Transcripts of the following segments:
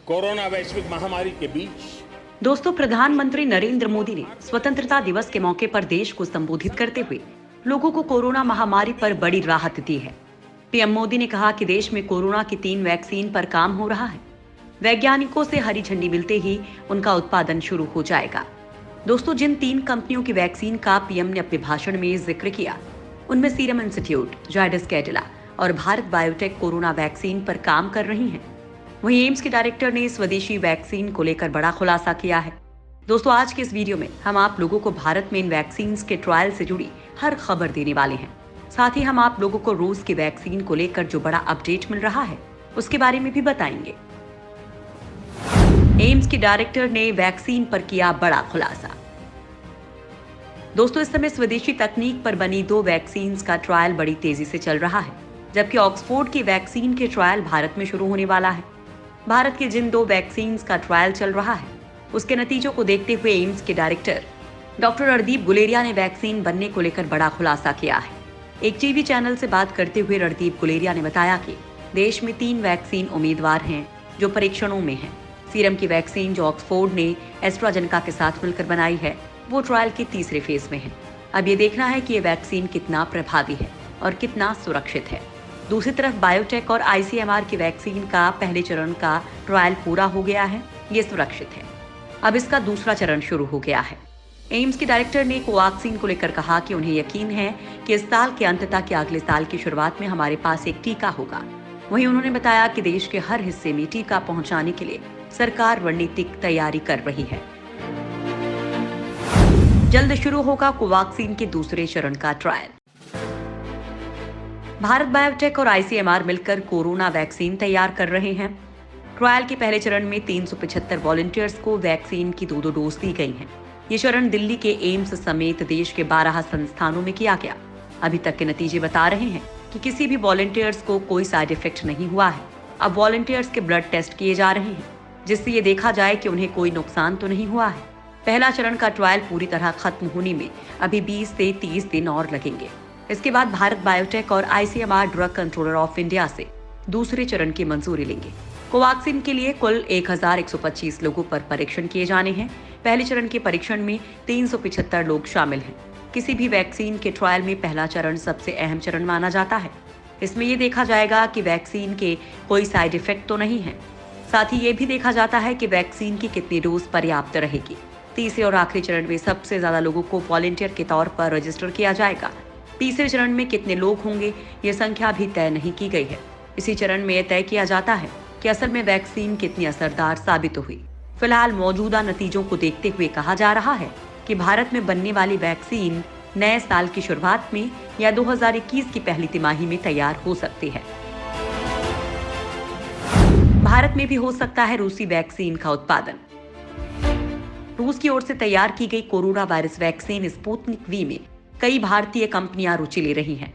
Corona वैश्विक महामारी के बीच दोस्तों, प्रधानमंत्री नरेंद्र मोदी ने स्वतंत्रता दिवस के मौके पर देश को संबोधित करते हुए लोगों को कोरोना महामारी पर बड़ी राहत दी है। पीएम मोदी ने कहा कि देश में कोरोना की 3 वैक्सीन पर काम हो रहा है। वैज्ञानिकों से हरी झंडी मिलते ही उनका उत्पादन शुरू हो जाएगा। दोस्तों, जिन 3 कंपनियों की वैक्सीन का पीएम ने अपने भाषण में जिक्र किया, उनमें सीरम इंस्टीट्यूट, जायडस कैडिला और भारत बायोटेक कोरोना वैक्सीन पर काम कर रही हैं। वहीं एम्स के डायरेक्टर ने स्वदेशी वैक्सीन को लेकर बड़ा खुलासा किया है। दोस्तों, आज के इस वीडियो में हम आप लोगों को भारत में इन वैक्सीन के ट्रायल से जुड़ी हर खबर देने वाले हैं। साथ ही हम आप लोगों को रूस की वैक्सीन को लेकर जो बड़ा अपडेट मिल रहा है उसके बारे में भी बताएंगे। एम्स के डायरेक्टर ने वैक्सीन पर किया बड़ा खुलासा। दोस्तों, इस समय स्वदेशी तकनीक पर बनी 2 वैक्सीन का ट्रायल बड़ी तेजी से चल रहा है, जबकि ऑक्सफोर्ड की वैक्सीन के ट्रायल भारत में शुरू होने वाला है। भारत के जिन 2 वैक्सीन का ट्रायल चल रहा है उसके नतीजों को देखते हुए एम्स के डायरेक्टर डॉक्टर रणदीप गुलेरिया ने वैक्सीन बनने को लेकर बड़ा खुलासा किया है। एक टीवी चैनल से बात करते हुए रणदीप गुलेरिया ने बताया कि देश में 3 वैक्सीन उम्मीदवार हैं जो परीक्षणों में हैं। सीरम की वैक्सीन जो ऑक्सफोर्ड ने एस्ट्राजेनेका के साथ मिलकर बनाई है, वो ट्रायल के तीसरे फेज में है। अब ये देखना है कि ये वैक्सीन कितना प्रभावी है और कितना सुरक्षित है। दूसरी तरफ बायोटेक और आईसीएमआर की वैक्सीन का पहले चरण का ट्रायल पूरा हो गया है, ये सुरक्षित है। अब इसका दूसरा चरण शुरू हो गया है। एम्स के डायरेक्टर ने कोवैक्सीन को लेकर कहा कि उन्हें यकीन है कि इस साल के अंत तक या अगले साल की शुरुआत में हमारे पास एक टीका होगा। वहीं उन्होंने बताया कि देश के हर हिस्से में टीका पहुंचाने के लिए सरकार रणनीतिक तैयारी कर रही है। जल्द शुरू होगा कोवैक्सीन के दूसरे चरण का ट्रायल। भारत बायोटेक और आईसीएमआर मिलकर कोरोना वैक्सीन तैयार कर रहे हैं। ट्रायल के पहले चरण में 375 वॉलंटियर्स को वैक्सीन की 2 डोज दी गई हैं। ये चरण दिल्ली के एम्स समेत देश के 12 संस्थानों में किया गया। अभी तक के नतीजे बता रहे हैं कि किसी भी वॉलंटियर्स को कोई साइड इफेक्ट नहीं हुआ है। अब वॉलंटियर्स के ब्लड टेस्ट किए जा रहे हैं, जिससे ये देखा जाए कि उन्हें कोई नुकसान तो नहीं हुआ है। पहला चरण का ट्रायल पूरी तरह खत्म होने में अभी 20 से 30 दिन और लगेंगे। इसके बाद भारत बायोटेक और ICMR drug controller of India से दूसरे चरण की मंजूरी लेंगे। कोवैक्सीन के लिए कुल 1125 लोगों पर परीक्षण किए जाने हैं। पहले चरण के परीक्षण में 375 लोग शामिल हैं। किसी भी वैक्सीन के ट्रायल में पहला चरण सबसे अहम चरण माना जाता है। इसमें यह देखा जाएगा कि वैक्सीन के कोई साइड इफेक्ट तो नहीं है। साथ ही ये भी देखा जाता है कि वैक्सीन की कितनी डोज पर्याप्त रहेगी। तीसरे और आखिरी चरण में सबसे ज्यादा लोगों को वॉलंटियर के तौर पर रजिस्टर किया जाएगा। तीसरे चरण में कितने लोग होंगे, ये संख्या भी तय नहीं की गई है। इसी चरण में यह तय किया जाता है कि असल में वैक्सीन कितनी असरदार साबित हुई। फिलहाल मौजूदा नतीजों को देखते हुए कहा जा रहा है कि भारत में बनने वाली वैक्सीन नए साल की शुरुआत में या 2021 की पहली तिमाही में तैयार हो सकती है। भारत में भी हो सकता है रूसी वैक्सीन का उत्पादन। रूस की ओर से तैयार की गई corona virus vaccine Sputnik V में कई भारतीय कंपनियां रुचि ले रही हैं।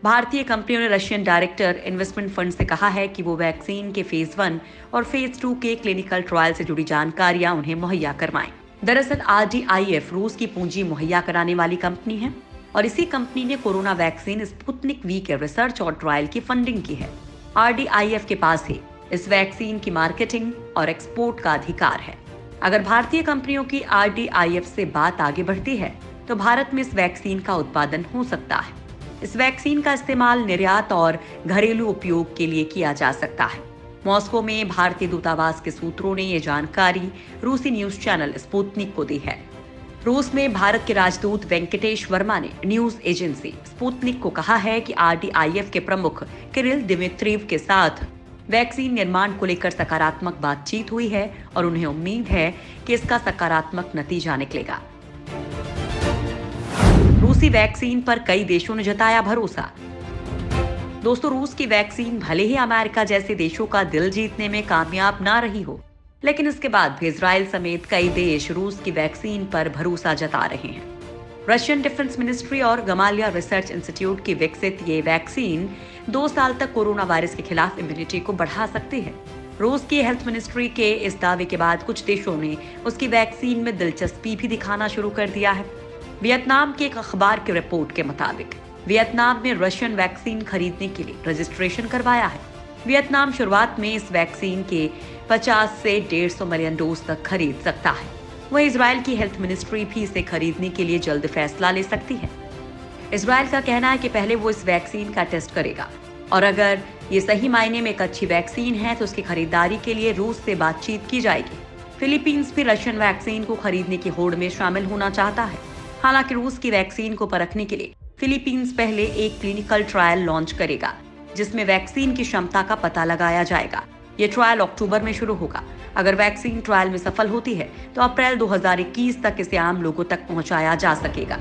भारतीय कंपनियों ने रशियन डायरेक्टर इन्वेस्टमेंट फंड से कहा है कि वो वैक्सीन के फेज 1 और फेज 2 के क्लिनिकल ट्रायल से जुड़ी जानकारियां उन्हें मुहैया करवाएं। दरअसल RDIF रूस की पूंजी मुहैया कराने वाली कंपनी है और इसी कंपनी ने कोरोना वैक्सीन स्पुतनिक वी के रिसर्च और ट्रायल की फंडिंग की है। RDIF के पास ही इस वैक्सीन की मार्केटिंग और एक्सपोर्ट का अधिकार है। अगर भारतीय कंपनियों की RDIF से बात आगे बढ़ती है तो भारत में इस वैक्सीन का उत्पादन हो सकता है। इस वैक्सीन का इस्तेमाल निर्यात और घरेलू उपयोग के लिए किया जा सकता है। मॉस्को में भारतीय दूतावास के सूत्रों ने ये जानकारी रूसी न्यूज चैनल स्पुतनिक को दी है। रूस में भारत के राजदूत वेंकटेश वर्मा ने न्यूज एजेंसी स्पुतनिक को कहा है कि RDIF के प्रमुख किरिल दिमित्रिव के साथ वैक्सीन निर्माण को लेकर सकारात्मक बातचीत हुई है और उन्हें उम्मीद है कि इसका सकारात्मक नतीजा निकलेगा। रूसी वैक्सीन पर कई देशों ने जताया भरोसा। दोस्तों, रूस की वैक्सीन भले ही अमेरिका जैसे देशों का दिल जीतने में कामयाब ना रही हो, लेकिन इसके बाद भी इजराइल समेत कई देश रूस की वैक्सीन पर भरोसा जता रहे हैं। रशियन डिफेंस मिनिस्ट्री और गमालिया रिसर्च इंस्टीट्यूट की विकसित ये वैक्सीन 2 साल तक कोरोना वायरस के खिलाफ इम्यूनिटी को बढ़ा सकती है। रूस की हेल्थ मिनिस्ट्री के इस दावे के बाद कुछ देशों ने उसकी वैक्सीन में दिलचस्पी भी दिखाना शुरू कर दिया है। वियतनाम की एक अखबार की रिपोर्ट के मुताबिक वियतनाम ने रशियन वैक्सीन खरीदने के लिए रजिस्ट्रेशन करवाया है। वियतनाम शुरुआत में इस वैक्सीन के 50 से 150 मिलियन डोज तक खरीद सकता है। वहीं इजराइल की हेल्थ मिनिस्ट्री भी इसे खरीदने के लिए जल्द फैसला ले सकती है। इजराइल का कहना है कि पहले वो इस वैक्सीन का टेस्ट करेगा और अगर ये सही मायने में एक अच्छी वैक्सीन है तो उसकी खरीदारी के लिए रूस से बातचीत की जाएगी। फिलीपींस भी रशियन वैक्सीन को खरीदने की होड़ में शामिल होना चाहता है। हालांकि रूस की वैक्सीन को परखने के लिए फिलीपींस पहले एक क्लिनिकल ट्रायल लॉन्च करेगा, जिसमें वैक्सीन की क्षमता का पता लगाया जाएगा। ये ट्रायल अक्टूबर में शुरू होगा। अगर वैक्सीन ट्रायल में सफल होती है तो अप्रैल 2021 तक इसे आम लोगों तक पहुंचाया जा सकेगा।